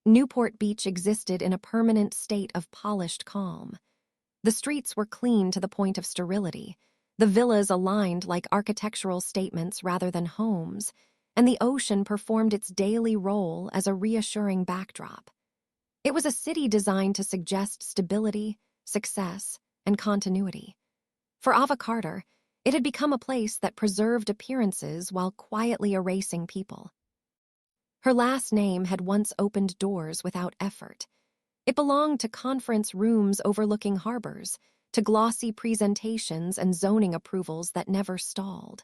Newport Beach existed in a permanent state of polished calm. The streets were clean to the point of sterility, the villas aligned like architectural statements rather than homes, and the ocean performed its daily role as a reassuring backdrop. It was a city designed to suggest stability, success, and continuity. For Ava Carter, it had become a place that preserved appearances while quietly erasing people. Her last name had once opened doors without effort. It belonged to conference rooms overlooking harbors, to glossy presentations and zoning approvals that never stalled.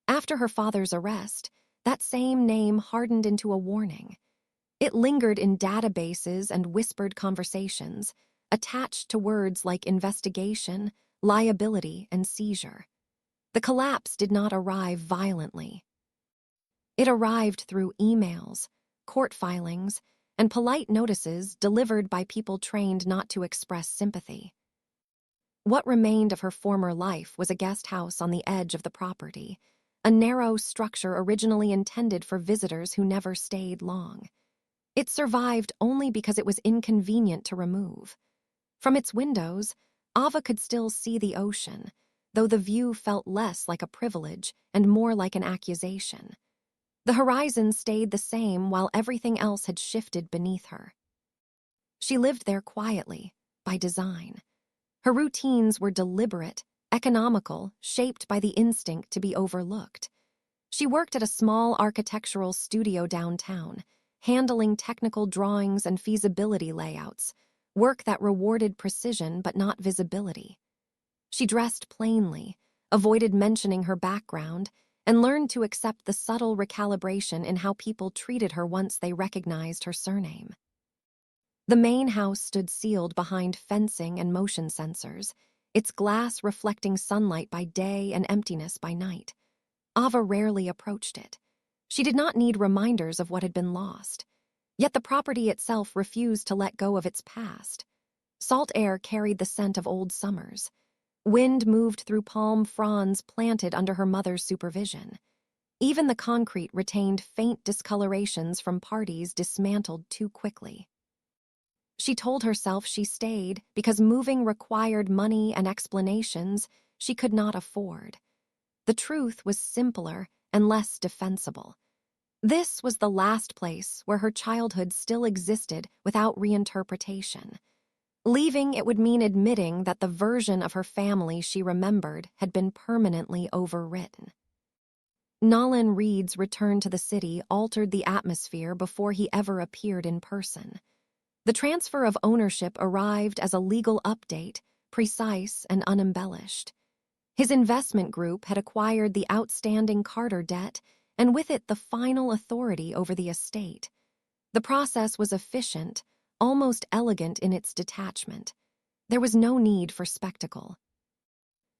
After her father's arrest, that same name hardened into a warning. It lingered in databases and whispered conversations, attached to words like investigation, liability, and seizure. The collapse did not arrive violently. It arrived through emails, court filings, and polite notices delivered by people trained not to express sympathy. What remained of her former life was a guest house on the edge of the property, a narrow structure originally intended for visitors who never stayed long. It survived only because it was inconvenient to remove. From its windows, Ava could still see the ocean, though the view felt less like a privilege and more like an accusation. The horizon stayed the same while everything else had shifted beneath her. She lived there quietly, by design. Her routines were deliberate, economical, shaped by the instinct to be overlooked. She worked at a small architectural studio downtown, handling technical drawings and feasibility layouts, work that rewarded precision but not visibility. She dressed plainly, avoided mentioning her background, and learned to accept the subtle recalibration in how people treated her once they recognized her surname. The main house stood sealed behind fencing and motion sensors, its glass reflecting sunlight by day and emptiness by night. Ava rarely approached it. She did not need reminders of what had been lost. Yet the property itself refused to let go of its past. Salt air carried the scent of old summers. Wind moved through palm fronds planted under her mother's supervision. Even the concrete retained faint discolorations from parties dismantled too quickly. She told herself she stayed because moving required money and explanations she could not afford. The truth was simpler and less defensible. This was the last place where her childhood still existed without reinterpretation. Leaving it would mean admitting that the version of her family she remembered had been permanently overwritten. Nolan Reed's return to the city altered the atmosphere before he ever appeared in person. The transfer of ownership arrived as a legal update, precise and unembellished. His investment group had acquired the outstanding Carter debt, and with it the final authority over the estate. The process was efficient, almost elegant in its detachment. There was no need for spectacle.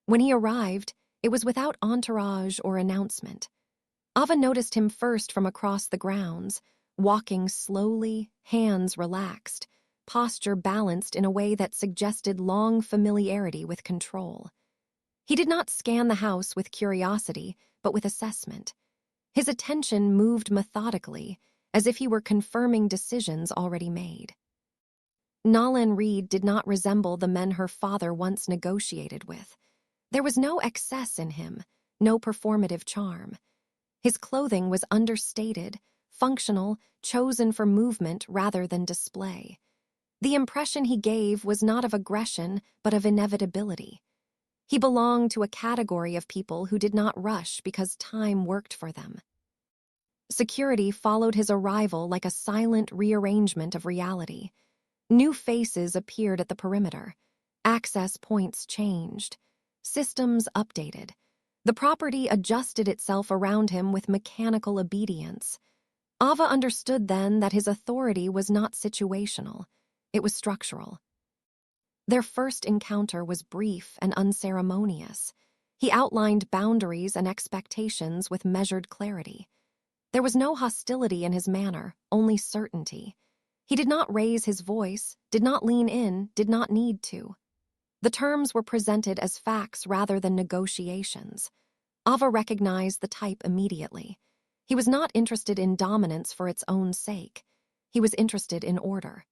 When he arrived, it was without entourage or announcement. Ava noticed him first from across the grounds, walking slowly, hands relaxed, posture balanced in a way that suggested long familiarity with control. He did not scan the house with curiosity, but with assessment. His attention moved methodically, as if he were confirming decisions already made. Nolan Reed did not resemble the men her father once negotiated with. There was no excess in him, no performative charm. His clothing was understated, functional, chosen for movement rather than display. The impression he gave was not of aggression, but of inevitability. He belonged to a category of people who did not rush because time worked for them. Security followed his arrival like a silent rearrangement of reality. New faces appeared at the perimeter. Access points changed. Systems updated. The property adjusted itself around him with mechanical obedience. Ava understood then that his authority was not situational. It was structural. Their first encounter was brief and unceremonious. He outlined boundaries and expectations with measured clarity. There was no hostility in his manner, only certainty. He did not raise his voice, did not lean in, did not need to. The terms were presented as facts rather than negotiations. Ava recognized the type immediately. He was not interested in dominance for its own sake. He was interested in order.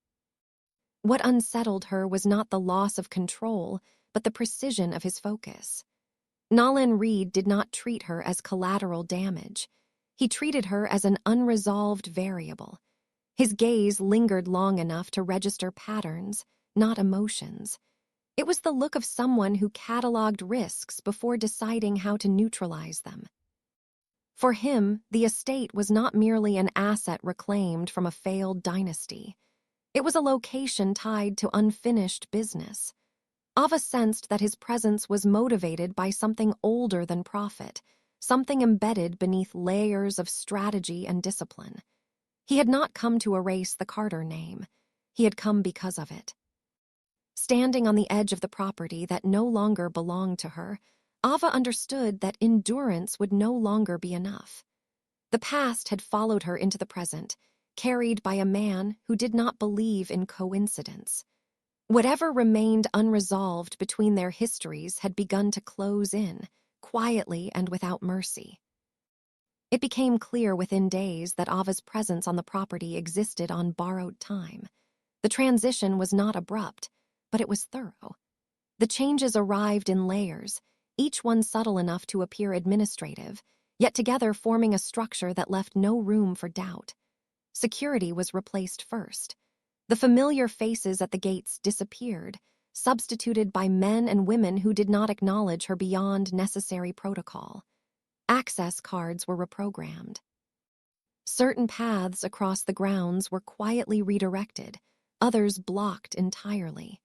What unsettled her was not the loss of control, but the precision of his focus. Nolan Reed did not treat her as collateral damage. He treated her as an unresolved variable. His gaze lingered long enough to register patterns, not emotions. It was the look of someone who cataloged risks before deciding how to neutralize them. For him, the estate was not merely an asset reclaimed from a failed dynasty. It was a location tied to unfinished business. Ava sensed that his presence was motivated by something older than profit, something embedded beneath layers of strategy and discipline. He had not come to erase the Carter name. He had come because of it. Standing on the edge of the property that no longer belonged to her, Ava understood that endurance would no longer be enough. The past had followed her into the present, carried by a man who did not believe in coincidence. Whatever remained unresolved between their histories had begun to close in, quietly and without mercy. It became clear within days that Ava's presence on the property existed on borrowed time. The transition was not abrupt, but it was thorough. The changes arrived in layers, each one subtle enough to appear administrative, yet together forming a structure that left no room for doubt. Security was replaced first. The familiar faces at the gates disappeared, substituted by men and women who did not acknowledge her beyond necessary protocol. Access cards were reprogrammed. Certain paths across the grounds were quietly redirected, others blocked entirely.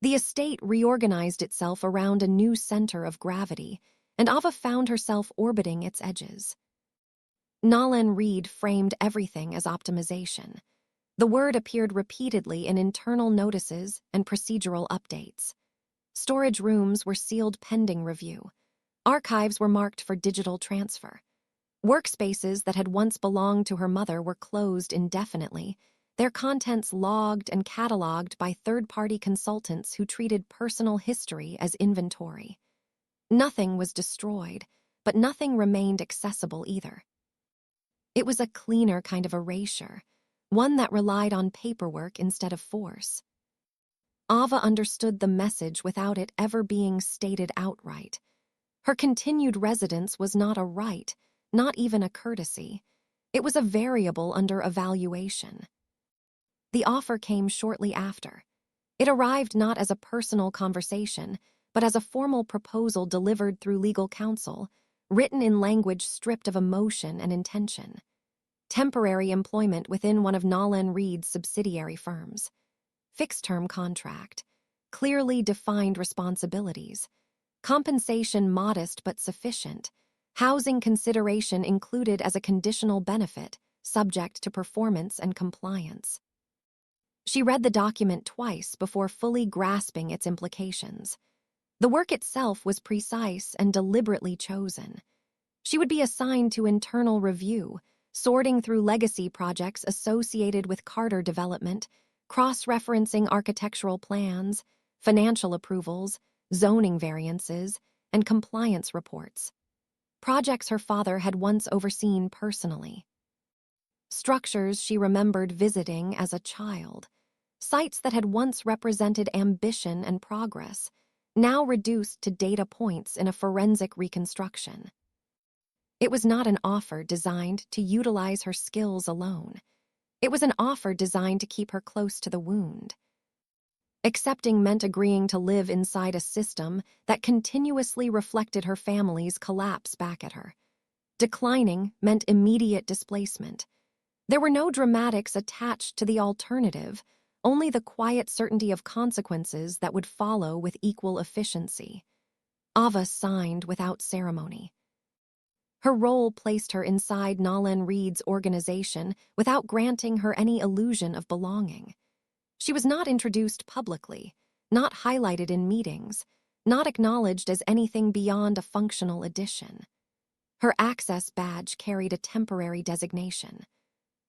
The estate reorganized itself around a new center of gravity, and Ava found herself orbiting its edges. Nolan Reed framed everything as optimization. The word appeared repeatedly in internal notices and procedural updates. Storage rooms were sealed pending review. Archives were marked for digital transfer. Workspaces that had once belonged to her mother were closed indefinitely, their contents logged and cataloged by third-party consultants who treated personal history as inventory. Nothing was destroyed, but nothing remained accessible either. It was a cleaner kind of erasure, one that relied on paperwork instead of force. Ava understood the message without it ever being stated outright. Her continued residence was not a right, not even a courtesy. It was a variable under evaluation. The offer came shortly after. It arrived not as a personal conversation, but as a formal proposal delivered through legal counsel, written in language stripped of emotion and intention. Temporary employment within one of Nolan Reed's subsidiary firms. Fixed-term contract. Clearly defined responsibilities. Compensation modest but sufficient. Housing consideration included as a conditional benefit, subject to performance and compliance. She read the document twice before fully grasping its implications. The work itself was precise and deliberately chosen. She would be assigned to internal review, sorting through legacy projects associated with Carter development, cross-referencing architectural plans, financial approvals, zoning variances, and compliance reports. Projects her father had once overseen personally. Structures she remembered visiting as a child. Sites that had once represented ambition and progress, now reduced to data points in a forensic reconstruction. It was not an offer designed to utilize her skills alone. It was an offer designed to keep her close to the wound. Accepting meant agreeing to live inside a system that continuously reflected her family's collapse back at her. Declining meant immediate displacement. There were no dramatics attached to the alternative, only the quiet certainty of consequences that would follow with equal efficiency. Ava signed without ceremony. Her role placed her inside Nolan Reed's organization without granting her any illusion of belonging. She was not introduced publicly, not highlighted in meetings, not acknowledged as anything beyond a functional addition. Her access badge carried a temporary designation.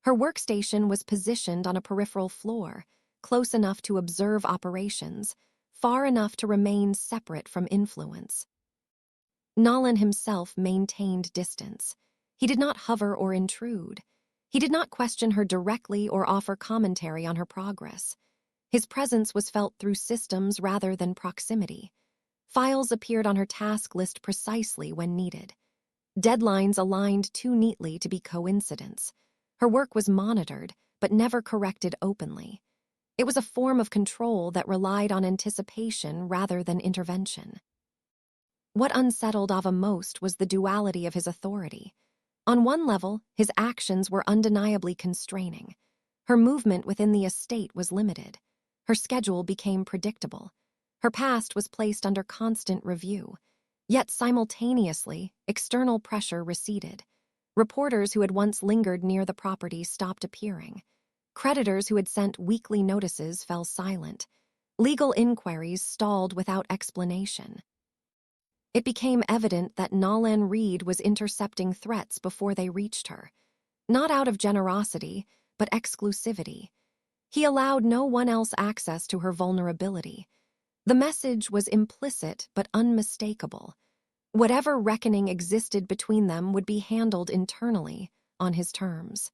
Her workstation was positioned on a peripheral floor, close enough to observe operations, far enough to remain separate from influence. Nolan himself maintained distance. He did not hover or intrude. He did not question her directly or offer commentary on her progress. His presence was felt through systems rather than proximity. Files appeared on her task list precisely when needed. Deadlines aligned too neatly to be coincidence. Her work was monitored, but never corrected openly. It was a form of control that relied on anticipation rather than intervention. What unsettled Ava most was the duality of his authority. On one level, his actions were undeniably constraining. Her movement within the estate was limited. Her schedule became predictable. Her past was placed under constant review. Yet simultaneously, external pressure receded. Reporters who had once lingered near the property stopped appearing. Creditors who had sent weekly notices fell silent. Legal inquiries stalled without explanation. It became evident that Nolan Reed was intercepting threats before they reached her. Not out of generosity, but exclusivity. He allowed no one else access to her vulnerability. The message was implicit but unmistakable. Whatever reckoning existed between them would be handled internally, on his terms.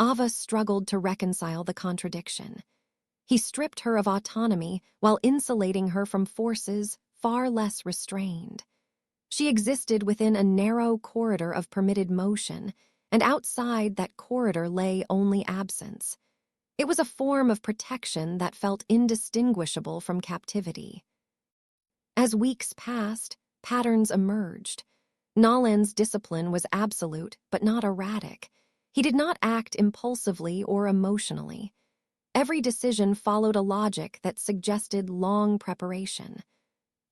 Ava struggled to reconcile the contradiction. He stripped her of autonomy while insulating her from forces far less restrained. She existed within a narrow corridor of permitted motion, and outside that corridor lay only absence. It was a form of protection that felt indistinguishable from captivity. As weeks passed, patterns emerged. Nolan's discipline was absolute, but not erratic. He did not act impulsively or emotionally. Every decision followed a logic that suggested long preparation.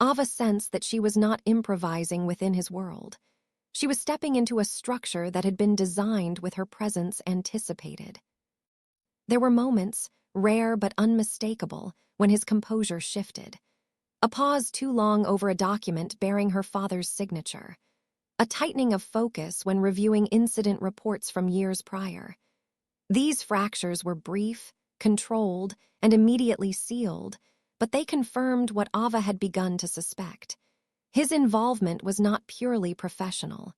Ava sensed that she was not improvising within his world. She was stepping into a structure that had been designed with her presence anticipated. There were moments, rare but unmistakable, when his composure shifted. A pause too long over a document bearing her father's signature. A tightening of focus when reviewing incident reports from years prior. These fractures were brief, controlled, and immediately sealed, but they confirmed what Ava had begun to suspect. His involvement was not purely professional.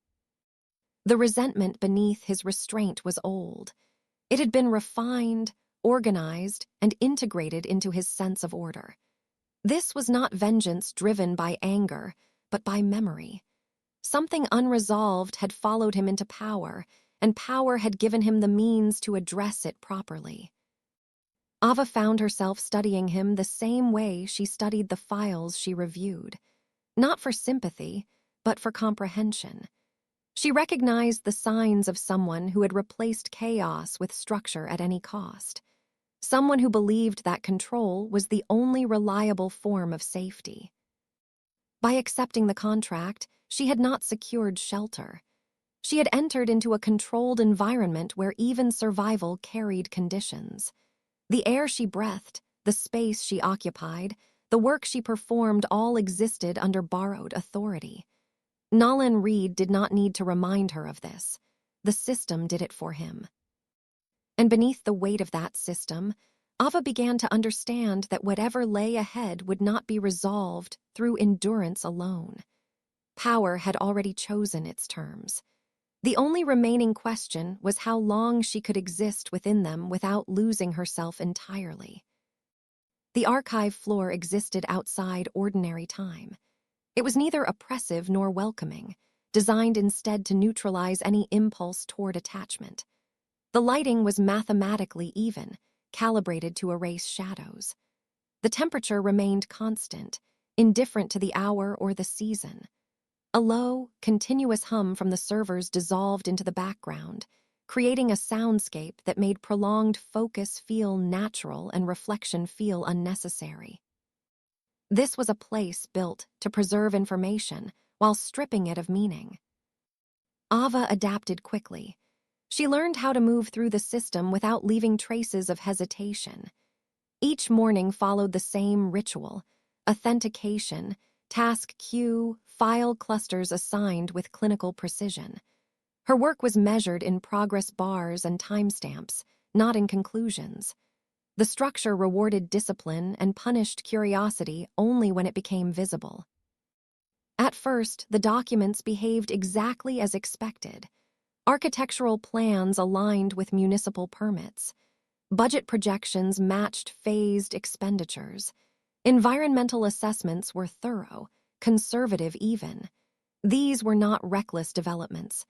The resentment beneath his restraint was old. It had been refined, organized, and integrated into his sense of order. This was not vengeance driven by anger, but by memory. Something unresolved had followed him into power, and power had given him the means to address it properly. Ava found herself studying him the same way she studied the files she reviewed, not for sympathy, but for comprehension. She recognized the signs of someone who had replaced chaos with structure at any cost, someone who believed that control was the only reliable form of safety. By accepting the contract, she had not secured shelter. She had entered into a controlled environment where even survival carried conditions. The air she breathed, the space she occupied, the work she performed all existed under borrowed authority. Nolan Reed did not need to remind her of this. The system did it for him. And beneath the weight of that system, Ava began to understand that whatever lay ahead would not be resolved through endurance alone. Power had already chosen its terms. The only remaining question was how long she could exist within them without losing herself entirely. The archive floor existed outside ordinary time. It was neither oppressive nor welcoming, designed instead to neutralize any impulse toward attachment. The lighting was mathematically even, calibrated to erase shadows. The temperature remained constant, indifferent to the hour or the season. A low, continuous hum from the servers dissolved into the background, creating a soundscape that made prolonged focus feel natural and reflection feel unnecessary. This was a place built to preserve information while stripping it of meaning. Ava adapted quickly. She learned how to move through the system without leaving traces of hesitation. Each morning followed the same ritual: authentication, task queue, file clusters assigned with clinical precision. Her work was measured in progress bars and timestamps, not in conclusions. The structure rewarded discipline and punished curiosity only when it became visible. At first, the documents behaved exactly as expected. Architectural plans aligned with municipal permits. Budget projections matched phased expenditures. Environmental assessments were thorough, conservative even. These were not reckless developments.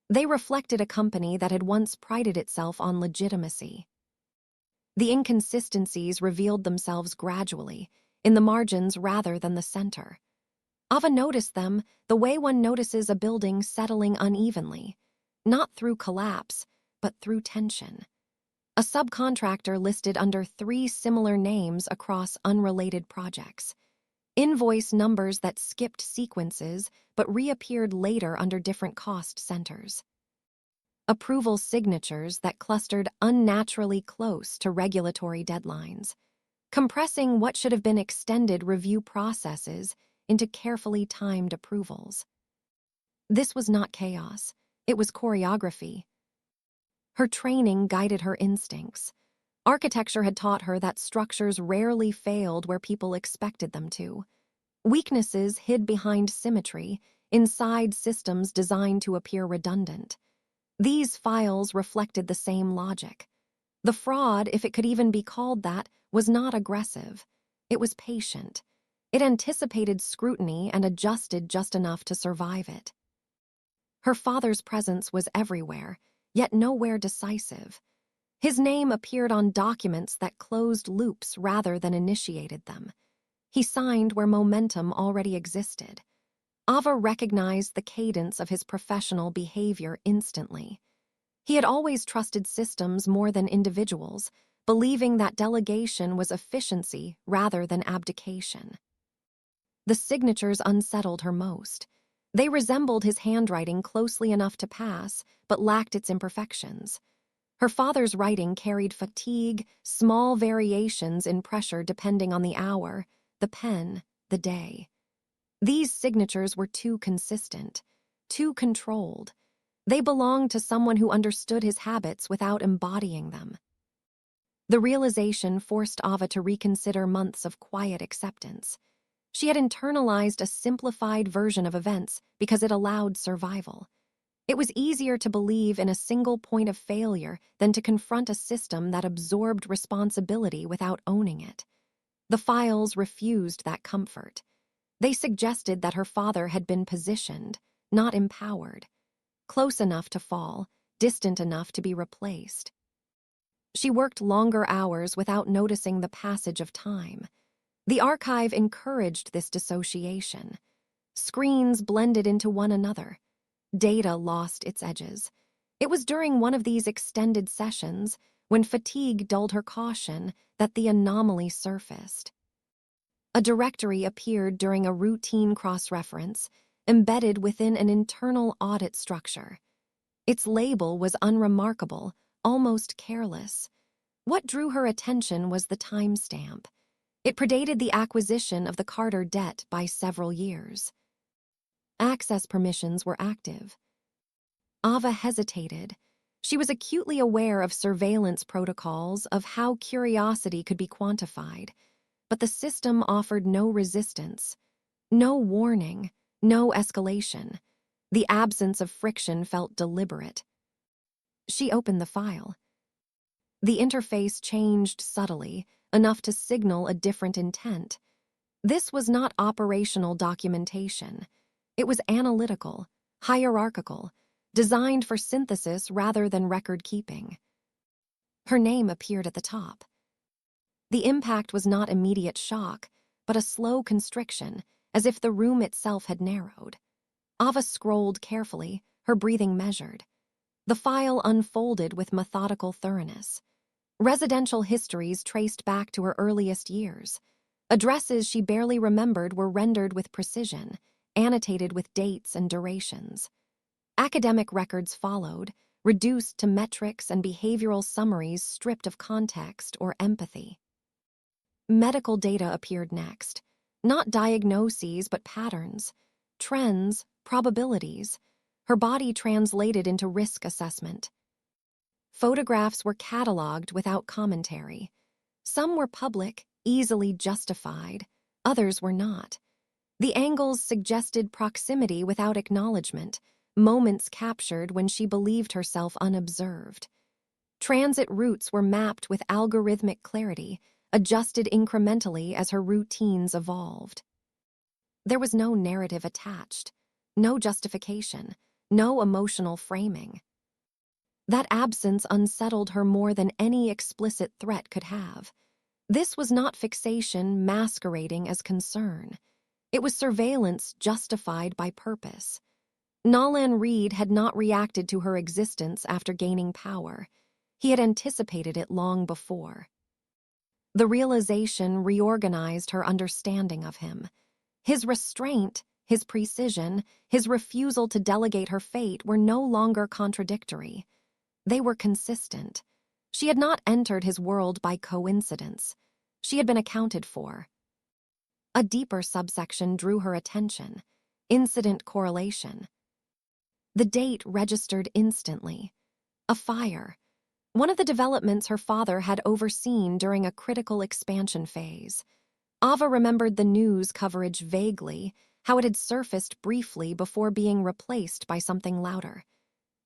They reflected a company that had once prided itself on legitimacy. The inconsistencies revealed themselves gradually, in the margins rather than the center. Ava noticed them the way one notices a building settling unevenly, not through collapse, but through tension. A subcontractor listed under 3 similar names across unrelated projects. Invoice numbers that skipped sequences but reappeared later under different cost centers. Approval signatures that clustered unnaturally close to regulatory deadlines, compressing what should have been extended review processes into carefully timed approvals. This was not chaos, it was choreography. Her training guided her instincts. Architecture had taught her that structures rarely failed where people expected them to. Weaknesses hid behind symmetry, inside systems designed to appear redundant. These files reflected the same logic. The fraud, if it could even be called that, was not aggressive. It was patient. It anticipated scrutiny and adjusted just enough to survive it. Her father's presence was everywhere, yet nowhere decisive. His name appeared on documents that closed loops rather than initiated them. He signed where momentum already existed. Ava recognized the cadence of his professional behavior instantly. He had always trusted systems more than individuals, believing that delegation was efficiency rather than abdication. The signatures unsettled her most. They resembled his handwriting closely enough to pass, but lacked its imperfections. Her father's writing carried fatigue, small variations in pressure depending on the hour, the pen, the day. These signatures were too consistent, too controlled. They belonged to someone who understood his habits without embodying them. The realization forced Ava to reconsider months of quiet acceptance. She had internalized a simplified version of events because it allowed survival. It was easier to believe in a single point of failure than to confront a system that absorbed responsibility without owning it. The files refused that comfort. They suggested that her father had been positioned, not empowered, close enough to fall, distant enough to be replaced. She worked longer hours without noticing the passage of time. The archive encouraged this dissociation. Screens blended into one another. Data lost its edges. It was during one of these extended sessions, when fatigue dulled her caution, that the anomaly surfaced. A directory appeared during a routine cross-reference, embedded within an internal audit structure. Its label was unremarkable, almost careless. What drew her attention was the timestamp. It predated the acquisition of the Carter debt by several years. Access permissions were active. Ava hesitated. She was acutely aware of surveillance protocols, of how curiosity could be quantified, but the system offered no resistance, no warning, no escalation. The absence of friction felt deliberate. She opened the file. The interface changed subtly, enough to signal a different intent. This was not operational documentation. It was analytical, hierarchical, designed for synthesis rather than record-keeping. Her name appeared at the top. The impact was not immediate shock, but a slow constriction, as if the room itself had narrowed. Ava scrolled carefully, her breathing measured. The file unfolded with methodical thoroughness. Residential histories traced back to her earliest years. Addresses she barely remembered were rendered with precision, annotated with dates and durations. Academic records followed, reduced to metrics and behavioral summaries stripped of context or empathy. Medical data appeared next. Not diagnoses, but patterns, trends, probabilities. Her body translated into risk assessment. Photographs were cataloged without commentary. Some were public, easily justified. Others were not. The angles suggested proximity without acknowledgement, moments captured when she believed herself unobserved. Transit routes were mapped with algorithmic clarity, adjusted incrementally as her routines evolved. There was no narrative attached, no justification, no emotional framing. That absence unsettled her more than any explicit threat could have. This was not fixation masquerading as concern. It was surveillance justified by purpose. Nolan Reed had not reacted to her existence after gaining power. He had anticipated it long before. The realization reorganized her understanding of him. His restraint, his precision, his refusal to delegate her fate were no longer contradictory. They were consistent. She had not entered his world by coincidence. She had been accounted for. A deeper subsection drew her attention: incident correlation. The date registered instantly. A fire. One of the developments her father had overseen during a critical expansion phase. Ava remembered the news coverage vaguely, how it had surfaced briefly before being replaced by something louder.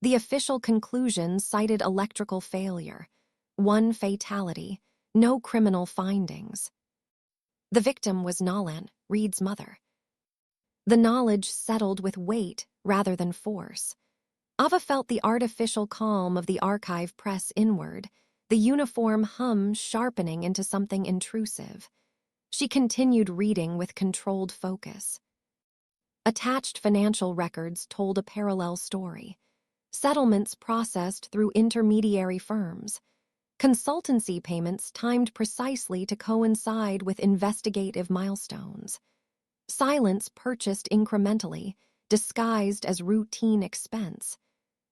The official conclusion cited electrical failure. One fatality, no criminal findings. The victim was Nolan, Reed's mother. The knowledge settled with weight rather than force. Ava felt the artificial calm of the archive press inward, the uniform hum sharpening into something intrusive. She continued reading with controlled focus. Attached financial records told a parallel story. Settlements processed through intermediary firms. Consultancy payments timed precisely to coincide with investigative milestones. Silence purchased incrementally, disguised as routine expense.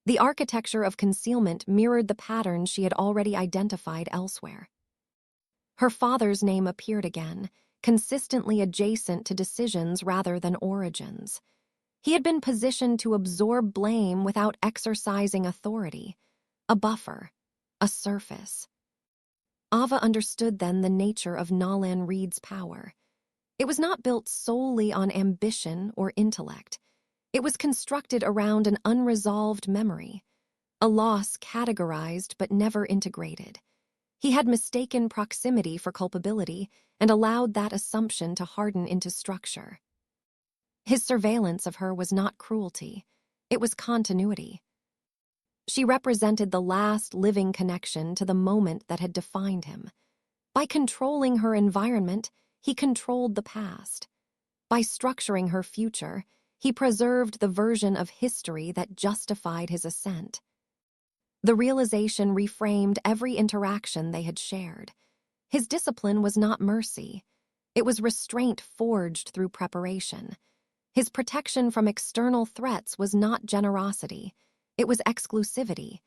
The architecture of concealment mirrored the patterns she had already identified elsewhere. Her father's name appeared again, consistently adjacent to decisions rather than origins. He had been positioned to absorb blame without exercising authority. A buffer, a surface. Ava understood then the nature of Nolan Reed's power. It was not built solely on ambition or intellect. It was constructed around an unresolved memory, a loss categorized but never integrated. He had mistaken proximity for culpability and allowed that assumption to harden into structure. His surveillance of her was not cruelty, it was continuity. She represented the last living connection to the moment that had defined him. By controlling her environment, he controlled the past. By structuring her future, he preserved the version of history that justified his ascent. The realization reframed every interaction they had shared. His discipline was not mercy. It was restraint forged through preparation. His protection from external threats was not generosity. It was exclusivity.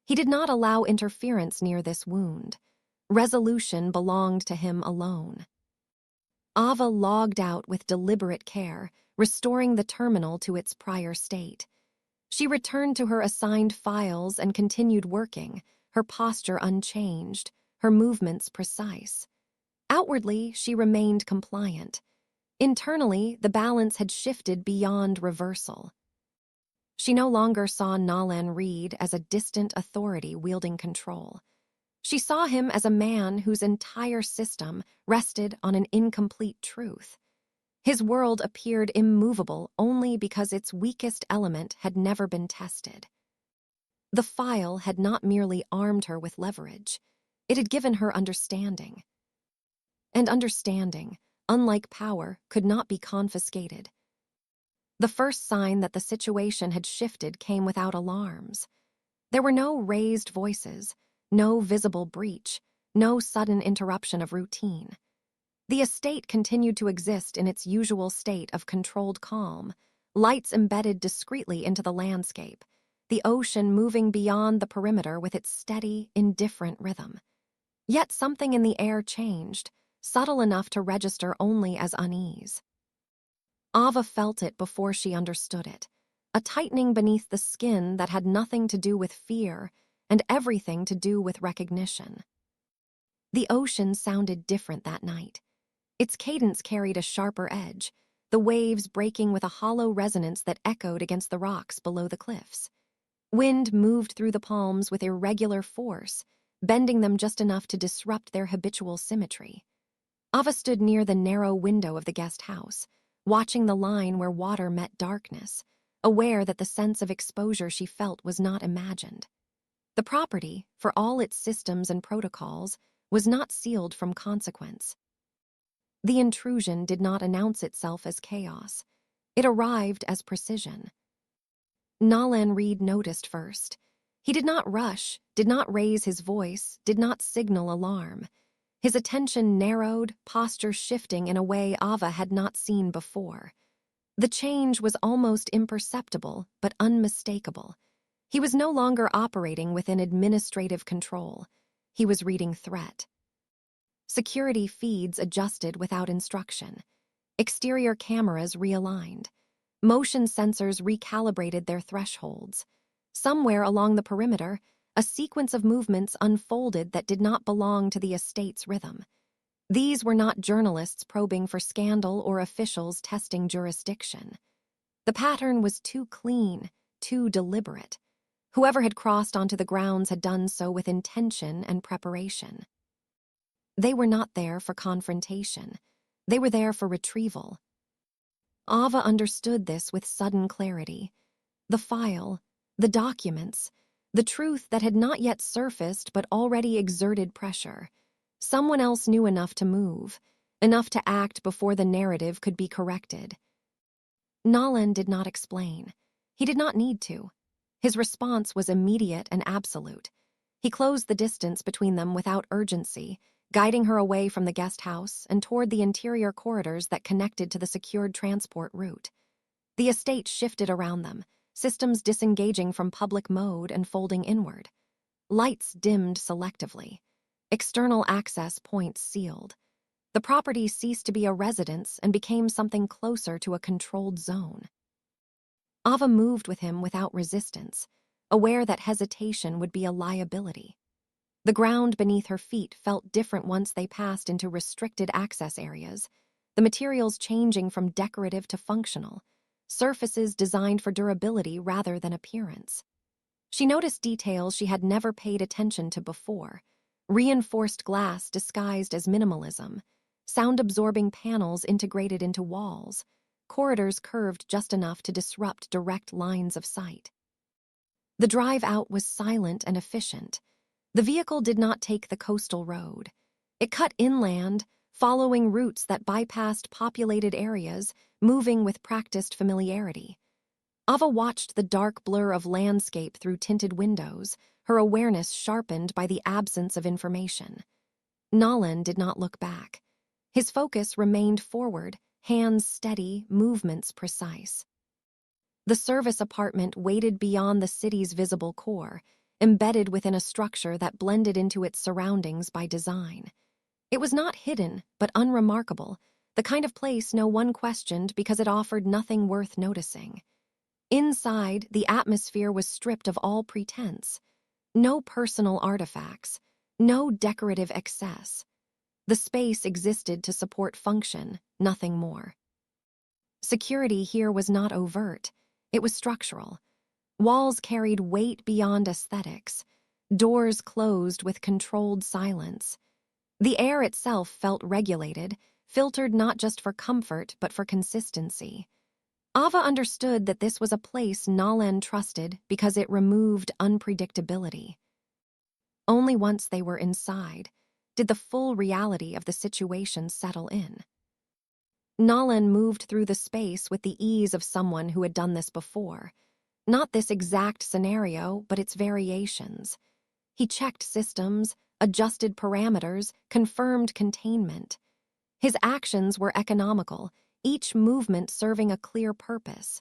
He did not allow interference near this wound. Resolution belonged to him alone. Ava logged out with deliberate care, restoring the terminal to its prior state. She returned to her assigned files and continued working, her posture unchanged, her movements precise. Outwardly, she remained compliant. Internally, the balance had shifted beyond reversal. She no longer saw Nolan Reed as a distant authority wielding control. She saw him as a man whose entire system rested on an incomplete truth. His world appeared immovable only because its weakest element had never been tested. The file had not merely armed her with leverage, it had given her understanding. And understanding, unlike power, could not be confiscated. The first sign that the situation had shifted came without alarms. There were no raised voices, no visible breach, no sudden interruption of routine. The estate continued to exist in its usual state of controlled calm, lights embedded discreetly into the landscape, the ocean moving beyond the perimeter with its steady, indifferent rhythm. Yet something in the air changed, subtle enough to register only as unease. Ava felt it before she understood it, a tightening beneath the skin that had nothing to do with fear and everything to do with recognition. The ocean sounded different that night. Its cadence carried a sharper edge, the waves breaking with a hollow resonance that echoed against the rocks below the cliffs. Wind moved through the palms with irregular force, bending them just enough to disrupt their habitual symmetry. Ava stood near the narrow window of the guest house, watching the line where water met darkness, aware that the sense of exposure she felt was not imagined. The property, for all its systems and protocols, was not sealed from consequence. The intrusion did not announce itself as chaos. It arrived as precision. Nalan Reed noticed first. He did not rush, did not raise his voice, did not signal alarm. His attention narrowed, posture shifting in a way Ava had not seen before. The change was almost imperceptible, but unmistakable. He was no longer operating within administrative control. He was reading threat. Security feeds adjusted without instruction. Exterior cameras realigned. Motion sensors recalibrated their thresholds. Somewhere along the perimeter, a sequence of movements unfolded that did not belong to the estate's rhythm. These were not journalists probing for scandal or officials testing jurisdiction. The pattern was too clean, too deliberate. Whoever had crossed onto the grounds had done so with intention and preparation. They were not there for confrontation. They were there for retrieval. Ava understood this with sudden clarity. The file, the documents, the truth that had not yet surfaced but already exerted pressure. Someone else knew enough to move, enough to act before the narrative could be corrected. Nalan did not explain. He did not need to. His response was immediate and absolute. He closed the distance between them without urgency, guiding her away from the guest house and toward the interior corridors that connected to the secured transport route. The estate shifted around them, systems disengaging from public mode and folding inward. Lights dimmed selectively. External access points sealed. The property ceased to be a residence and became something closer to a controlled zone. Ava moved with him without resistance, aware that hesitation would be a liability. The ground beneath her feet felt different once they passed into restricted access areas, the materials changing from decorative to functional, surfaces designed for durability rather than appearance. She noticed details she had never paid attention to before: reinforced glass disguised as minimalism, sound-absorbing panels integrated into walls, corridors curved just enough to disrupt direct lines of sight. The drive out was silent and efficient. The vehicle did not take the coastal road. It cut inland, following routes that bypassed populated areas, moving with practiced familiarity. Ava watched the dark blur of landscape through tinted windows, her awareness sharpened by the absence of information. Nalan did not look back. His focus remained forward, hands steady, movements precise. The service apartment waited beyond the city's visible core, embedded within a structure that blended into its surroundings by design. It was not hidden, but unremarkable, the kind of place no one questioned because it offered nothing worth noticing. Inside, the atmosphere was stripped of all pretense. No personal artifacts, no decorative excess. The space existed to support function, nothing more. Security here was not overt, it was structural. Walls carried weight beyond aesthetics. Doors closed with controlled silence. The air itself felt regulated, filtered not just for comfort but for consistency. Ava understood that this was a place Nalan trusted because it removed unpredictability. Only once they were inside did the full reality of the situation settle in. Nalan moved through the space with the ease of someone who had done this before. Not this exact scenario, but its variations. He checked systems, adjusted parameters, confirmed containment. His actions were economical, each movement serving a clear purpose.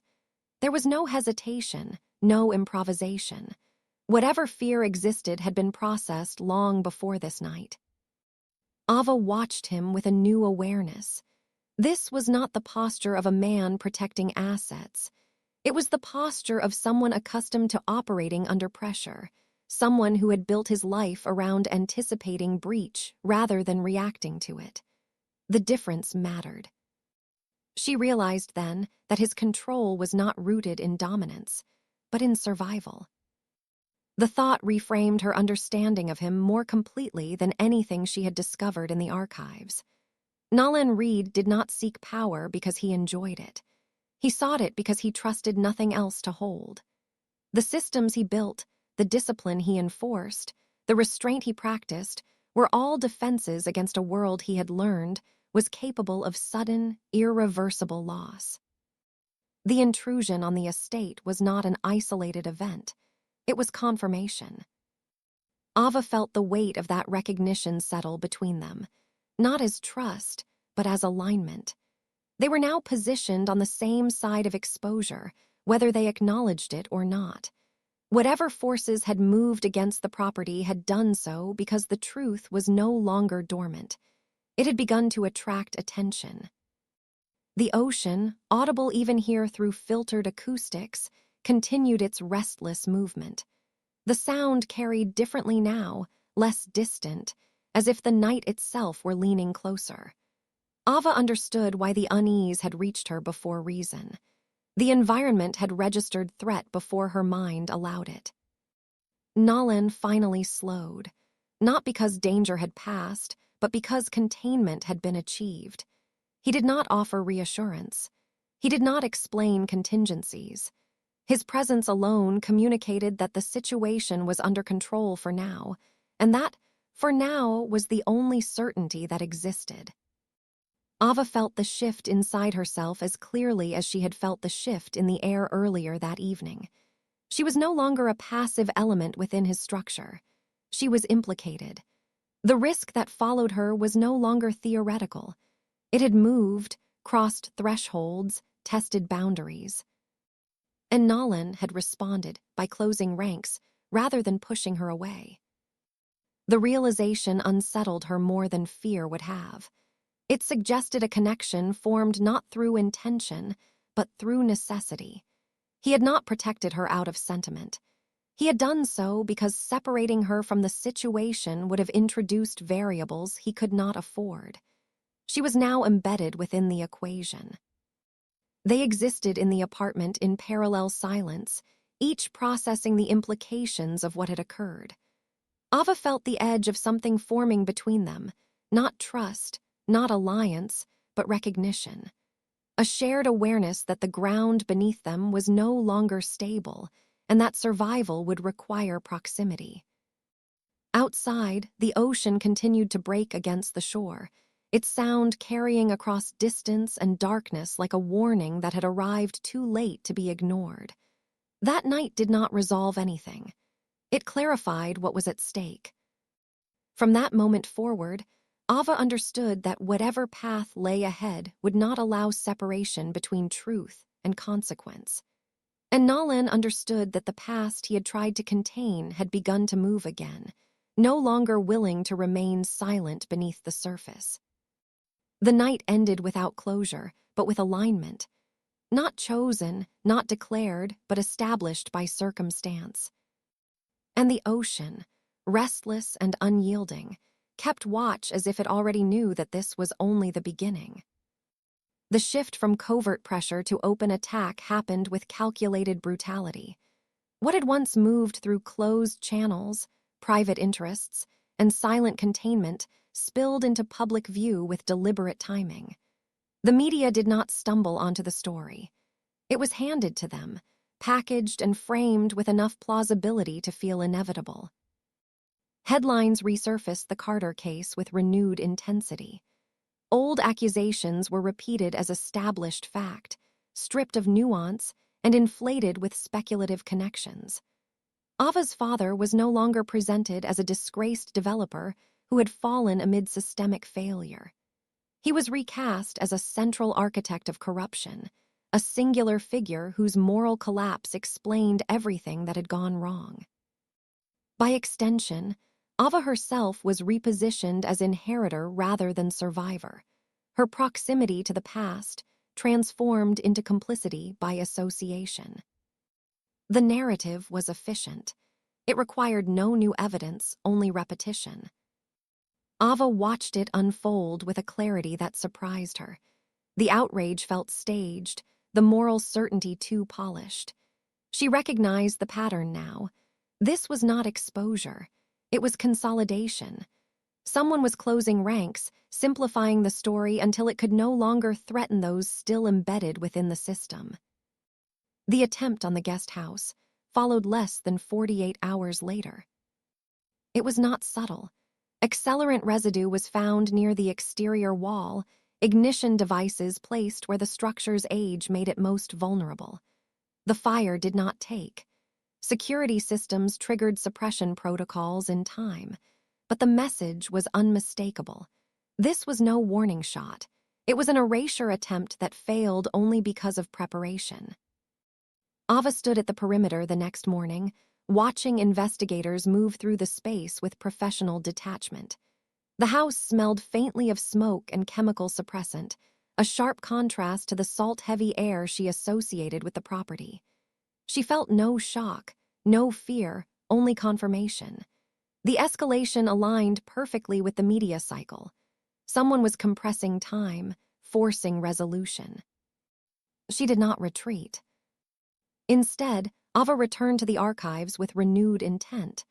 There was no hesitation, no improvisation. Whatever fear existed had been processed long before this night. Ava watched him with a new awareness. This was not the posture of a man protecting assets. It was the posture of someone accustomed to operating under pressure, someone who had built his life around anticipating breach rather than reacting to it. The difference mattered. She realized then that his control was not rooted in dominance, but in survival. The thought reframed her understanding of him more completely than anything she had discovered in the archives. Nolan Reed did not seek power because he enjoyed it. He sought it because he trusted nothing else to hold. The systems he built, the discipline he enforced, the restraint he practiced, were all defenses against a world he had learned was capable of sudden, irreversible loss. The intrusion on the estate was not an isolated event. It was confirmation. Ava felt the weight of that recognition settle between them, not as trust, but as alignment. They were now positioned on the same side of exposure, whether they acknowledged it or not. Whatever forces had moved against the property had done so because the truth was no longer dormant. It had begun to attract attention. The ocean, audible even here through filtered acoustics, continued its restless movement. The sound carried differently now, less distant, as if the night itself were leaning closer. Ava understood why the unease had reached her before reason. The environment had registered threat before her mind allowed it. Nolan finally slowed, not because danger had passed, but because containment had been achieved. He did not offer reassurance. He did not explain contingencies. His presence alone communicated that the situation was under control for now, and that, for now, was the only certainty that existed. Ava felt the shift inside herself as clearly as she had felt the shift in the air earlier that evening. She was no longer a passive element within his structure. She was implicated. The risk that followed her was no longer theoretical. It had moved, crossed thresholds, tested boundaries. And Nolan had responded by closing ranks rather than pushing her away. The realization unsettled her more than fear would have. It suggested a connection formed not through intention, but through necessity. He had not protected her out of sentiment. He had done so because separating her from the situation would have introduced variables he could not afford. She was now embedded within the equation. They existed in the apartment in parallel silence, each processing the implications of what had occurred. Ava felt the edge of something forming between them, not trust, not alliance, but recognition. A shared awareness that the ground beneath them was no longer stable, and that survival would require proximity. Outside, the ocean continued to break against the shore, its sound carrying across distance and darkness like a warning that had arrived too late to be ignored. That night did not resolve anything. It clarified what was at stake. From that moment forward, Ava understood that whatever path lay ahead would not allow separation between truth and consequence. And Nolan understood that the past he had tried to contain had begun to move again, no longer willing to remain silent beneath the surface. The night ended without closure, but with alignment. Not chosen, not declared, but established by circumstance. And the ocean, restless and unyielding, kept watch as if it already knew that this was only the beginning. The shift from covert pressure to open attack happened with calculated brutality. What had once moved through closed channels, private interests, and silent containment spilled into public view with deliberate timing. The media did not stumble onto the story. It was handed to them, packaged and framed with enough plausibility to feel inevitable. Headlines resurfaced the Carter case with renewed intensity. Old accusations were repeated as established fact, stripped of nuance and inflated with speculative connections. Ava's father was no longer presented as a disgraced developer who had fallen amid systemic failure. He was recast as a central architect of corruption, a singular figure whose moral collapse explained everything that had gone wrong. By extension, Ava herself was repositioned as inheritor rather than survivor. Her proximity to the past transformed into complicity by association. The narrative was efficient. It required no new evidence, only repetition. Ava watched it unfold with a clarity that surprised her. The outrage felt staged, the moral certainty too polished. She recognized the pattern now. This was not exposure. It was consolidation. Someone was closing ranks, simplifying the story until it could no longer threaten those still embedded within the system. The attempt on the guest house followed less than 48 hours later. It was not subtle. Accelerant residue was found near the exterior wall, ignition devices placed where the structure's age made it most vulnerable. The fire did not take. Security systems triggered suppression protocols in time, but the message was unmistakable. This was no warning shot. It was an erasure attempt that failed only because of preparation. Ava stood at the perimeter the next morning, watching investigators move through the space with professional detachment. The house smelled faintly of smoke and chemical suppressant, a sharp contrast to the salt-heavy air she associated with the property. She felt no shock, no fear, only confirmation. The escalation aligned perfectly with the media cycle. Someone was compressing time, forcing resolution. She did not retreat. Instead, Ava returned to the archives with renewed intent.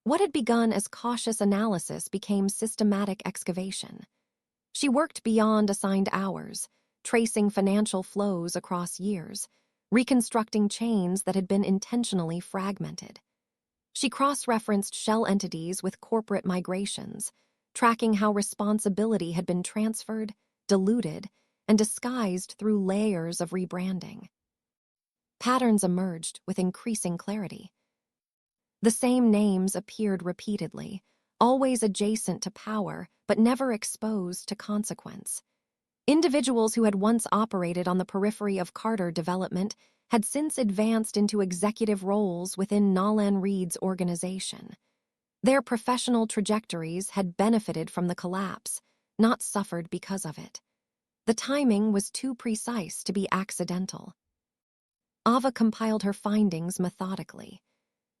What had begun as cautious analysis became systematic excavation. She worked beyond assigned hours, tracing financial flows across years, reconstructing chains that had been intentionally fragmented. She cross-referenced shell entities with corporate migrations, tracking how responsibility had been transferred, diluted, and disguised through layers of rebranding. Patterns emerged with increasing clarity. The same names appeared repeatedly, always adjacent to power, but never exposed to consequence. Individuals who had once operated on the periphery of Carter development had since advanced into executive roles within Nolan Reed's organization. Their professional trajectories had benefited from the collapse, not suffered because of it. The timing was too precise to be accidental. Ava compiled her findings methodically.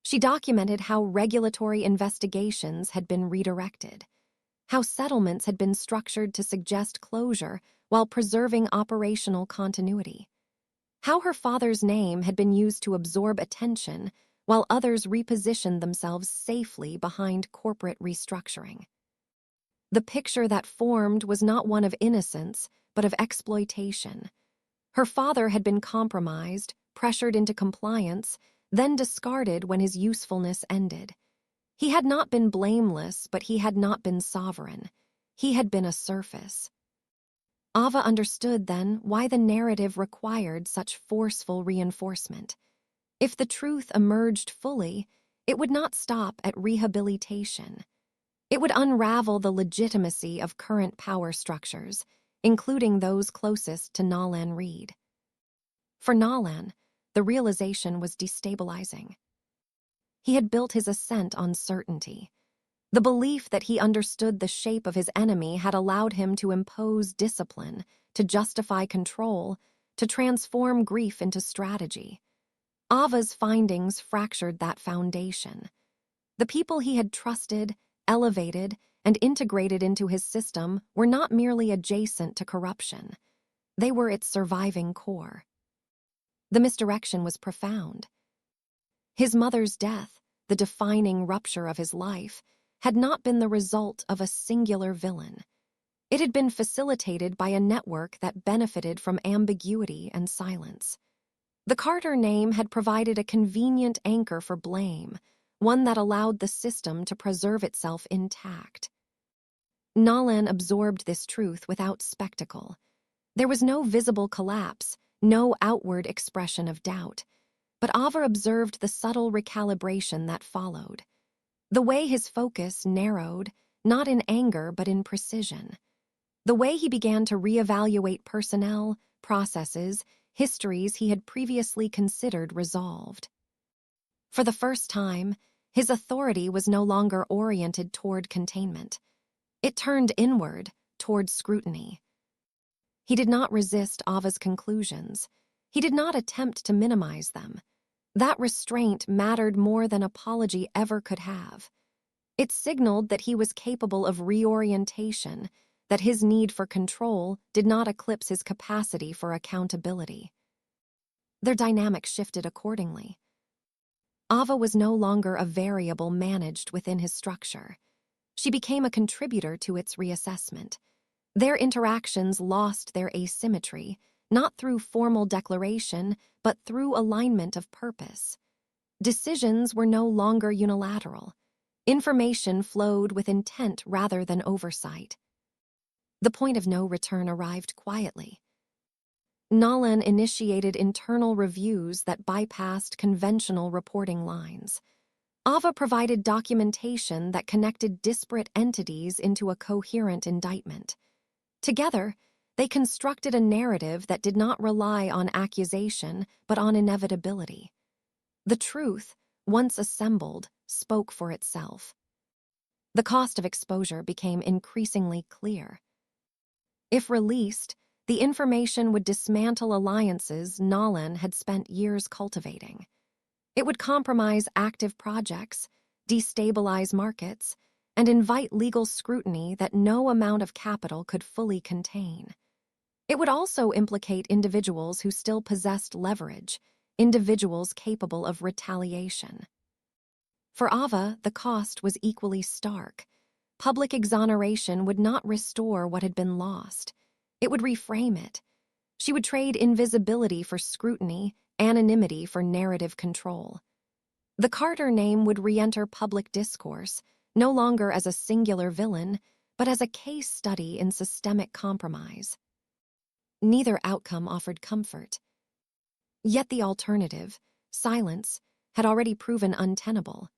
She documented how regulatory investigations had been redirected, how settlements had been structured to suggest closure while preserving operational continuity, how her father's name had been used to absorb attention while others repositioned themselves safely behind corporate restructuring. The picture that formed was not one of innocence, but of exploitation. Her father had been compromised, pressured into compliance, then discarded when his usefulness ended. He had not been blameless, but he had not been sovereign. He had been a surface. Ava understood then why the narrative required such forceful reinforcement. If the truth emerged fully, it would not stop at rehabilitation. It would unravel the legitimacy of current power structures, including those closest to Nolan Reed. For Nolan, the realization was destabilizing. He had built his ascent on certainty. The belief that he understood the shape of his enemy had allowed him to impose discipline, to justify control, to transform grief into strategy. Ava's findings fractured that foundation. The people he had trusted, elevated, and integrated into his system were not merely adjacent to corruption. They were its surviving core. The misdirection was profound. His mother's death, the defining rupture of his life, had not been the result of a singular villain. It had been facilitated by a network that benefited from ambiguity and silence. The Carter name had provided a convenient anchor for blame, one that allowed the system to preserve itself intact. Nolan absorbed this truth without spectacle. There was no visible collapse, no outward expression of doubt, but Ava observed the subtle recalibration that followed. The way his focus narrowed, not in anger but in precision. The way he began to reevaluate personnel, processes, histories he had previously considered resolved. For the first time, his authority was no longer oriented toward containment. It turned inward, toward scrutiny. He did not resist Ava's conclusions. He did not attempt to minimize them. That restraint mattered more than apology ever could have. It signaled that he was capable of reorientation, that his need for control did not eclipse his capacity for accountability. Their dynamic shifted accordingly. Ava was no longer a variable managed within his structure. She became a contributor to its reassessment. Their interactions lost their asymmetry, not through formal declaration, but through alignment of purpose. Decisions were no longer unilateral. Information flowed with intent rather than oversight. The point of no return arrived quietly. Nolan initiated internal reviews that bypassed conventional reporting lines. Ava provided documentation that connected disparate entities into a coherent indictment. Together, they constructed a narrative that did not rely on accusation but on inevitability. The truth, once assembled, spoke for itself. The cost of exposure became increasingly clear. If released, the information would dismantle alliances Nolan had spent years cultivating. It would compromise active projects, destabilize markets, and invite legal scrutiny that no amount of capital could fully contain. It would also implicate individuals who still possessed leverage, individuals capable of retaliation. For Ava, the cost was equally stark. Public exoneration would not restore what had been lost. It would reframe it. She would trade invisibility for scrutiny, anonymity for narrative control. The Carter name would re-enter public discourse, no longer as a singular villain, but as a case study in systemic compromise. Neither outcome offered comfort. Yet the alternative, silence, had already proven untenable.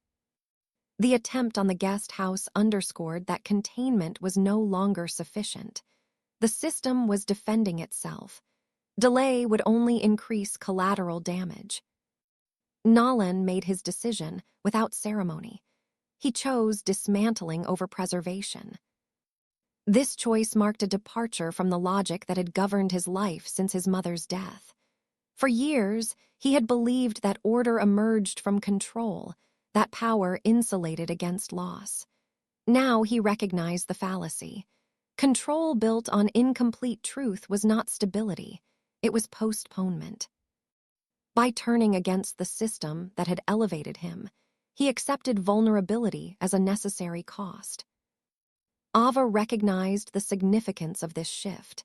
The attempt on the guest house underscored that containment was no longer sufficient. The system was defending itself. Delay would only increase collateral damage. Nolan made his decision without ceremony. He chose dismantling over preservation. This choice marked a departure from the logic that had governed his life since his mother's death. For years, he had believed that order emerged from control, that power insulated against loss. Now he recognized the fallacy. Control built on incomplete truth was not stability, it was postponement. By turning against the system that had elevated him, he accepted vulnerability as a necessary cost. Ava recognized the significance of this shift.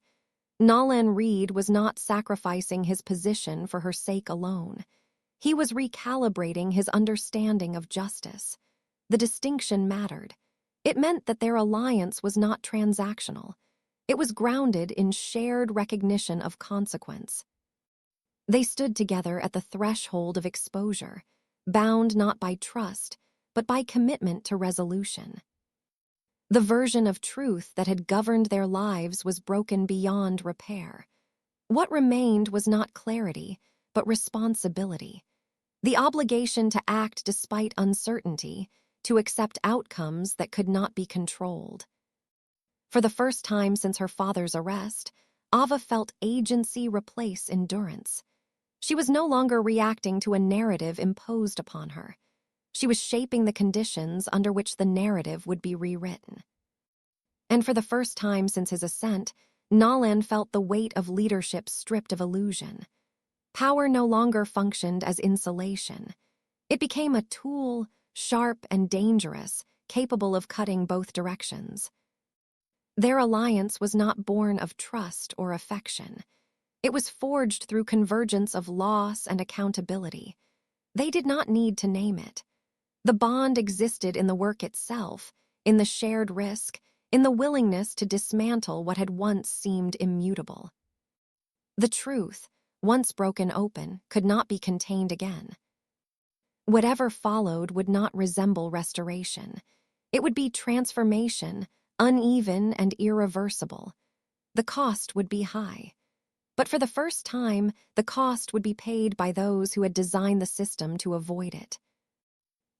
Nolan Reed was not sacrificing his position for her sake alone. He was recalibrating his understanding of justice. The distinction mattered. It meant that their alliance was not transactional. It was grounded in shared recognition of consequence. They stood together at the threshold of exposure, bound not by trust, but by commitment to resolution. The version of truth that had governed their lives was broken beyond repair. What remained was not clarity, but responsibility. The obligation to act despite uncertainty, to accept outcomes that could not be controlled. For the first time since her father's arrest, Ava felt agency replace endurance. She was no longer reacting to a narrative imposed upon her. She was shaping the conditions under which the narrative would be rewritten. And for the first time since his ascent, Nolan felt the weight of leadership stripped of illusion. Power no longer functioned as insulation. It became a tool, sharp and dangerous, capable of cutting both directions. Their alliance was not born of trust or affection. It was forged through convergence of loss and accountability. They did not need to name it. The bond existed in the work itself, in the shared risk, in the willingness to dismantle what had once seemed immutable. The truth, once broken open, could not be contained again. Whatever followed would not resemble restoration. It would be transformation, uneven and irreversible. The cost would be high. But for the first time, the cost would be paid by those who had designed the system to avoid it.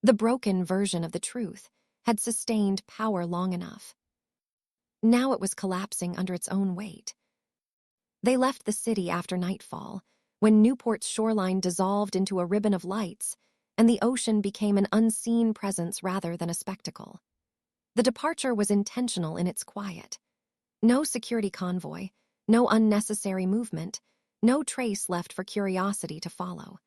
The broken version of the truth had sustained power long enough. Now it was collapsing under its own weight. They left the city after nightfall, when Newport's shoreline dissolved into a ribbon of lights, and the ocean became an unseen presence rather than a spectacle. The departure was intentional in its quiet. No security convoy, no unnecessary movement, no trace left for curiosity to follow.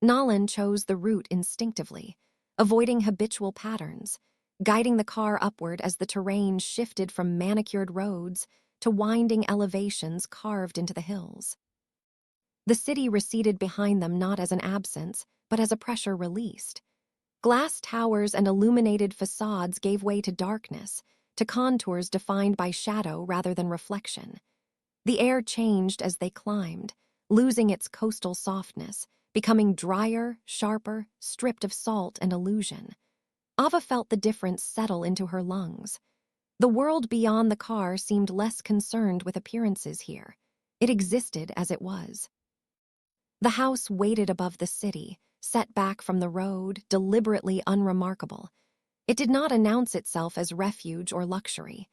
Nolan chose the route instinctively, avoiding habitual patterns, guiding the car upward as the terrain shifted from manicured roads to winding elevations carved into the hills. The city receded behind them not as an absence, but as a pressure released. Glass towers and illuminated facades gave way to darkness, to contours defined by shadow rather than reflection. The air changed as they climbed, losing its coastal softness, becoming drier, sharper, stripped of salt and illusion. Ava felt the difference settle into her lungs. The world beyond the car seemed less concerned with appearances here. It existed as it was. The house waited above the city, set back from the road, deliberately unremarkable. It did not announce itself as refuge or luxury.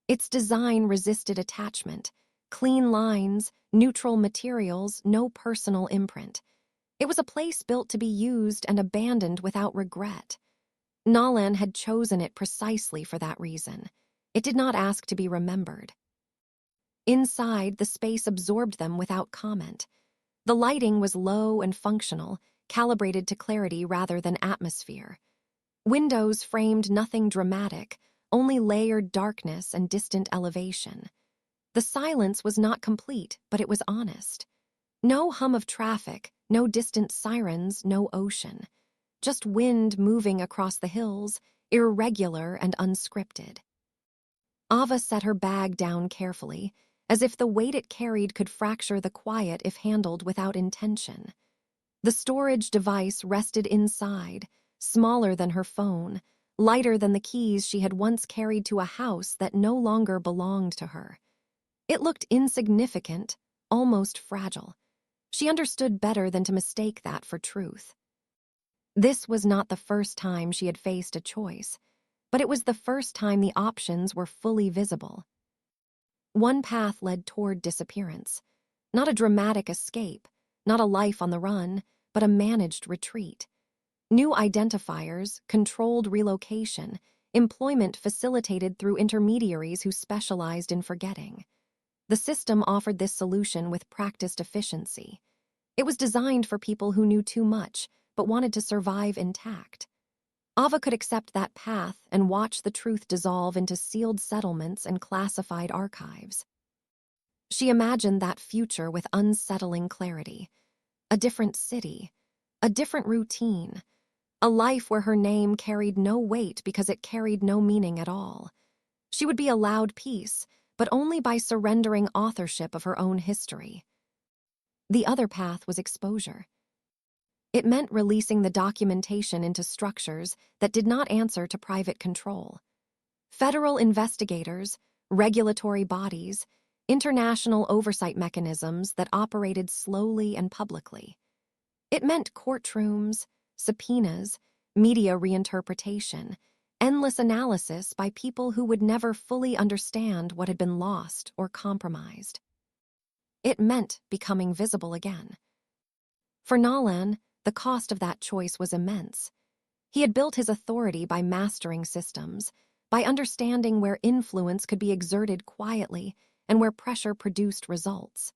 Its design resisted attachment. Clean lines, neutral materials, no personal imprint. It was a place built to be used and abandoned without regret. Nolan had chosen it precisely for that reason. It did not ask to be remembered. Inside, the space absorbed them without comment. The lighting was low and functional, calibrated to clarity rather than atmosphere. Windows framed nothing dramatic, only layered darkness and distant elevation. The silence was not complete, but it was honest. No hum of traffic, no distant sirens, no ocean. Just wind moving across the hills, irregular and unscripted. Ava set her bag down carefully, as if the weight it carried could fracture the quiet if handled without intention. The storage device rested inside, smaller than her phone, lighter than the keys she had once carried to a house that no longer belonged to her. It looked insignificant, almost fragile. She understood better than to mistake that for truth. This was not the first time she had faced a choice, but it was the first time the options were fully visible. One path led toward disappearance. Not a dramatic escape, not a life on the run, but a managed retreat. New identifiers, controlled relocation, employment facilitated through intermediaries who specialized in forgetting. The system offered this solution with practiced efficiency. It was designed for people who knew too much, but wanted to survive intact. Ava could accept that path and watch the truth dissolve into sealed settlements and classified archives. She imagined that future with unsettling clarity. A different city, a different routine, a life where her name carried no weight because it carried no meaning at all. She would be allowed peace, but only by surrendering authorship of her own history. The other path was exposure. It meant releasing the documentation into structures that did not answer to private control. Federal investigators, regulatory bodies, international oversight mechanisms that operated slowly and publicly. It meant courtrooms, subpoenas, media reinterpretation, endless analysis by people who would never fully understand what had been lost or compromised. It meant becoming visible again. For Nolan, the cost of that choice was immense. He had built his authority by mastering systems, by understanding where influence could be exerted quietly and where pressure produced results.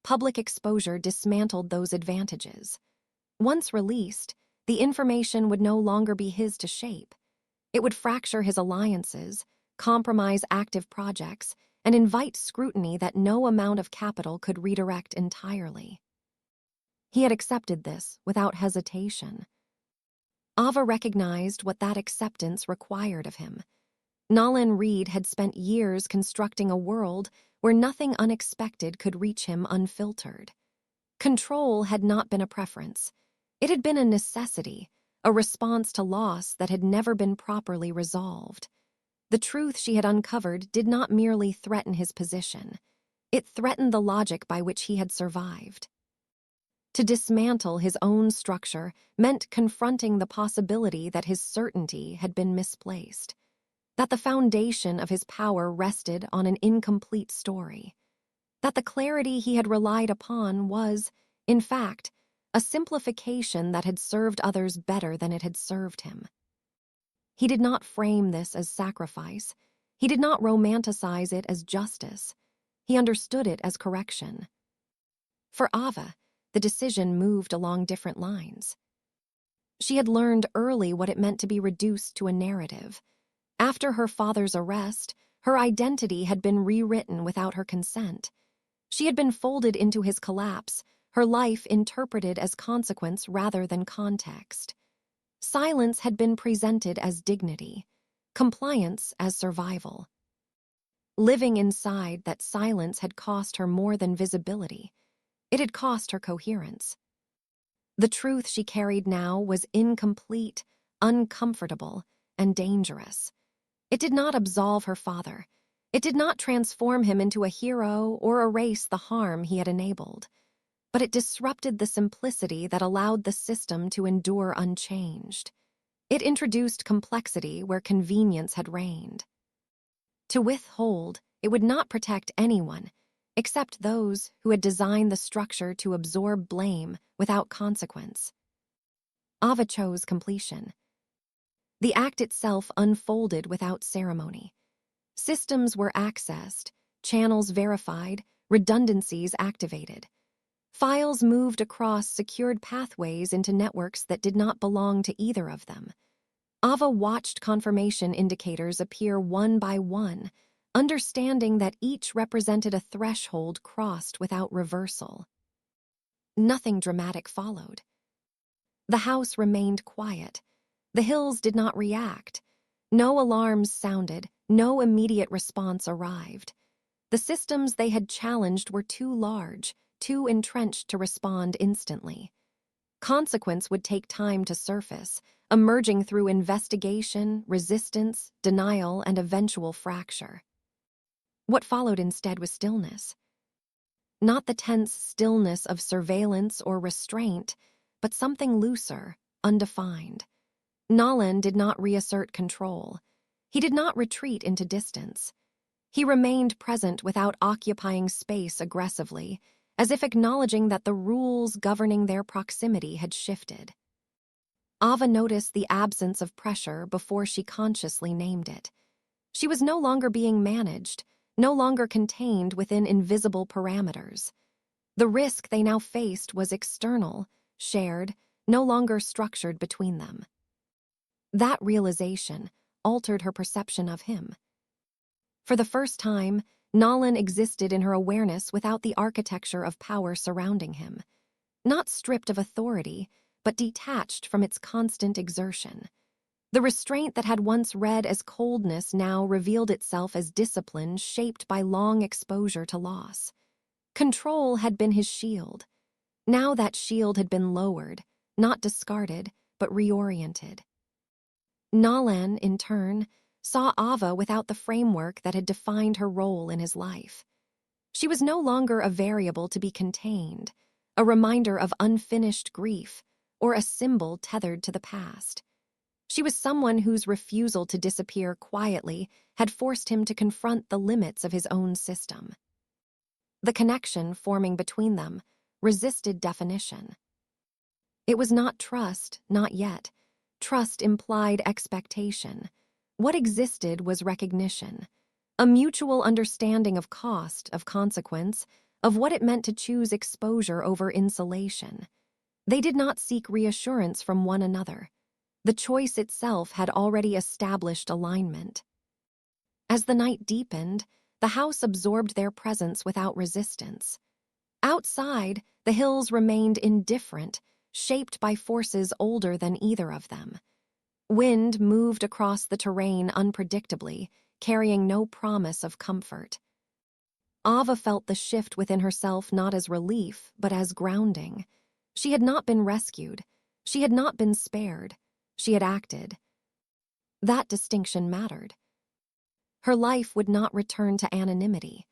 Public exposure dismantled those advantages. Once released, the information would no longer be his to shape. It would fracture his alliances, compromise active projects, and invite scrutiny that no amount of capital could redirect entirely. He had accepted this without hesitation. Ava recognized what that acceptance required of him. Nolan Reed had spent years constructing a world where nothing unexpected could reach him unfiltered. Control had not been a preference. It had been a necessity, a response to loss that had never been properly resolved. The truth she had uncovered did not merely threaten his position. It threatened the logic by which he had survived. To dismantle his own structure meant confronting the possibility that his certainty had been misplaced, that the foundation of his power rested on an incomplete story, that the clarity he had relied upon was, in fact, a simplification that had served others better than it had served him. He did not frame this as sacrifice. He did not romanticize it as justice. He understood it as correction. For Ava, the decision moved along different lines. She had learned early what it meant to be reduced to a narrative. After her father's arrest, her identity had been rewritten without her consent. She had been folded into his collapse, her life interpreted as consequence rather than context. Silence had been presented as dignity, compliance as survival. Living inside that silence had cost her more than visibility. It had cost her coherence. The truth she carried now was incomplete, uncomfortable, and dangerous. It did not absolve her father. It did not transform him into a hero or erase the harm he had enabled. But it disrupted the simplicity that allowed the system to endure unchanged. It introduced complexity where convenience had reigned. To withhold, it would not protect anyone, except those who had designed the structure to absorb blame without consequence. Ava chose completion. The act itself unfolded without ceremony. Systems were accessed, channels verified, redundancies activated. Files moved across secured pathways into networks that did not belong to either of them. Ava watched confirmation indicators appear one by one, understanding that each represented a threshold crossed without reversal. Nothing dramatic followed. The house remained quiet. The hills did not react. No alarms sounded, no immediate response arrived. The systems they had challenged were too large, too entrenched to respond instantly. Consequence would take time to surface, emerging through investigation, resistance, denial, and eventual fracture. What followed instead was stillness. Not the tense stillness of surveillance or restraint, but something looser, undefined. Nolan did not reassert control. He did not retreat into distance. He remained present without occupying space aggressively, as if acknowledging that the rules governing their proximity had shifted. Ava noticed the absence of pressure before she consciously named it. She was no longer being managed, no longer contained within invisible parameters. The risk they now faced was external, shared, no longer structured between them. That realization altered her perception of him. For the first time, Nolan existed in her awareness without the architecture of power surrounding him. Not stripped of authority, but detached from its constant exertion. The restraint that had once read as coldness now revealed itself as discipline shaped by long exposure to loss. Control had been his shield. Now that shield had been lowered, not discarded, but reoriented. Nolan, in turn, saw Ava without the framework that had defined her role in his life. She was no longer a variable to be contained, a reminder of unfinished grief, or a symbol tethered to the past. She was someone whose refusal to disappear quietly had forced him to confront the limits of his own system. The connection forming between them resisted definition. It was not trust, not yet. Trust implied expectation. What existed was recognition, a mutual understanding of cost, of consequence, of what it meant to choose exposure over insulation. They did not seek reassurance from one another. The choice itself had already established alignment. As the night deepened, the house absorbed their presence without resistance. Outside, the hills remained indifferent, shaped by forces older than either of them. Wind moved across the terrain unpredictably, carrying no promise of comfort. Ava felt the shift within herself not as relief, but as grounding. She had not been rescued. She had not been spared. She had acted. That distinction mattered. Her life would not return to anonymity.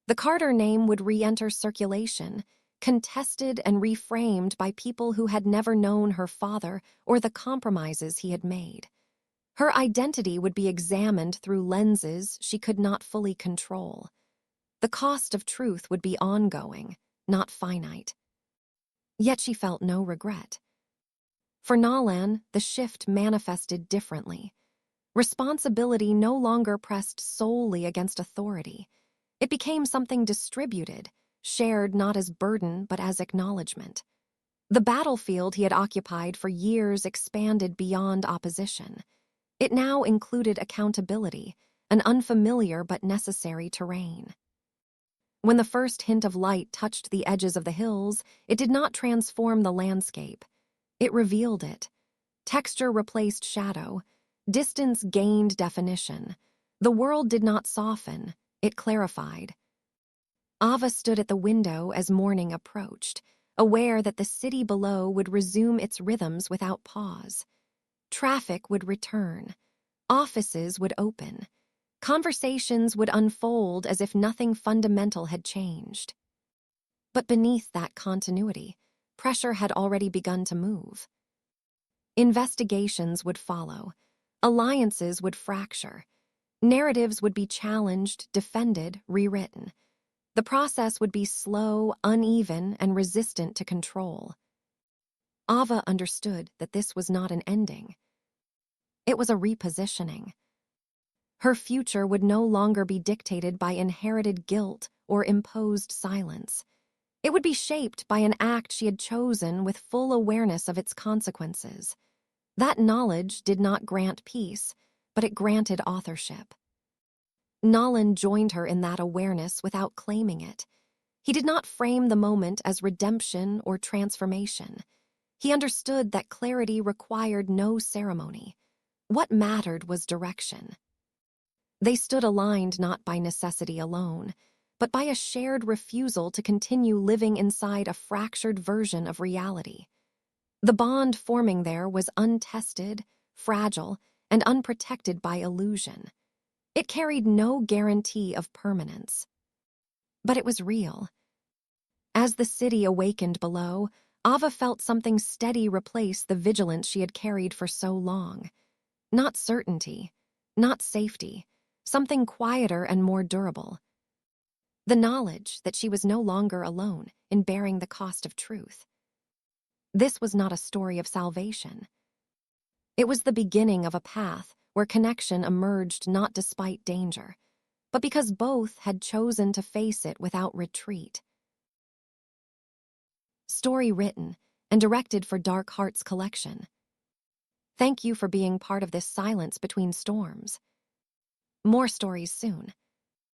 The Carter name would re-enter circulation, contested and reframed by people who had never known her father or the compromises he had made. Her identity would be examined through lenses she could not fully control. The cost of truth would be ongoing, not finite. Yet she felt no regret. For Nolan, the shift manifested differently. Responsibility no longer pressed solely against authority. It became something distributed, shared not as burden but as acknowledgement. The battlefield he had occupied for years expanded beyond opposition. It now included accountability, an unfamiliar but necessary terrain. When the first hint of light touched the edges of the hills, it did not transform the landscape. It revealed it. Texture replaced shadow. Distance gained definition. The world did not soften, it clarified. Ava stood at the window as morning approached, aware that the city below would resume its rhythms without pause. Traffic would return. Offices would open. Conversations would unfold as if nothing fundamental had changed. But beneath that continuity, pressure had already begun to move. Investigations would follow. Alliances would fracture. Narratives would be challenged, defended, rewritten. The process would be slow, uneven, and resistant to control. Ava understood that this was not an ending. It was a repositioning. Her future would no longer be dictated by inherited guilt or imposed silence. It would be shaped by an act she had chosen with full awareness of its consequences. That knowledge did not grant peace, but it granted authorship. Nolan joined her in that awareness without claiming it. He did not frame the moment as redemption or transformation. He understood that clarity required no ceremony. What mattered was direction. They stood aligned not by necessity alone, but by a shared refusal to continue living inside a fractured version of reality. The bond forming there was untested, fragile, and unprotected by illusion. It carried no guarantee of permanence. But it was real. As the city awakened below, Ava felt something steady replace the vigilance she had carried for so long. Not certainty, not safety, something quieter and more durable. The knowledge that she was no longer alone in bearing the cost of truth. This was not a story of salvation. It was the beginning of a path where connection emerged not despite danger, but because both had chosen to face it without retreat. Story written and directed for Dark Hearts Collection. Thank you for being part of this silence between storms. More stories soon.